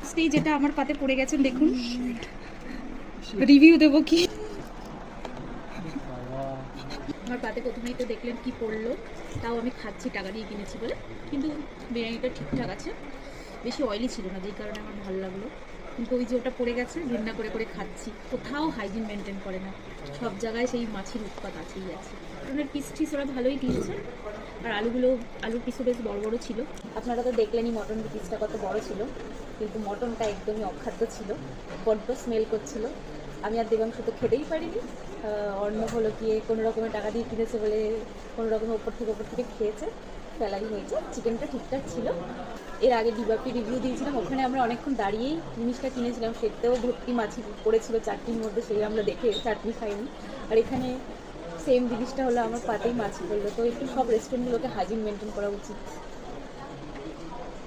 ফার্স্টেই যেটা আমার পাতে পড়ে গেছেন দেখুন, রিভিউ দেবো কি। আমার পাতে প্রথমেই তো দেখলেন কি পড়লো, তাও আমি খাচ্ছি টাকা দিয়ে কিনেছি বলে, কিন্তু বিরিয়ানিটা ঠিকঠাক আছে, বেশি অয়েলি ছিল না যেই কারণে আমার ভালো লাগলো। কিন্তু ওই যে ওটা পড়ে গেছে, ঘৃণা করে করে খাচ্ছি। কোথাও হাইজিন মেনটেন করে না, সব জায়গায় সেই মাছের উৎপাত আছেই আছে। কারণের পিস টিস ওরা ভালোই দিয়েছে, আর আলুর পিসও বেশ বড় বড় ছিল। আপনারা তো দেখলেনই মটন পিসটা কত বড় ছিল, কিন্তু মটনটা একদমই অখাদ্য ছিল, বড্ড স্মেল করছিল। আমি আর দেবাংশু তো খেতেই পারিনি। অন্য হলো গিয়ে কোনো রকমের টাকা দিয়ে কিনেছে বলে কোনো রকমের ওপর থেকে খেয়েছে, ফেলাই হয়েছে। চিকেনটা ঠিকঠাক ছিল। এর আগে ডিবাপি রিভিউ দিয়েছিলাম, ওখানে আমরা অনেকক্ষণ দাঁড়িয়েই জিনিসটা কিনেছিলাম, সেটাতেও ভর্তি মাছি পড়েছিল চাটনির মধ্যে, সেই আমরা দেখে চাটনি খাইনি। আর এখানে সেম জিনিসটা হলো আমার পাতেই মাছি পড়লো। তো একটু সব রেস্টুরেন্টগুলোকে হাইজিন মেনটেন করা উচিত।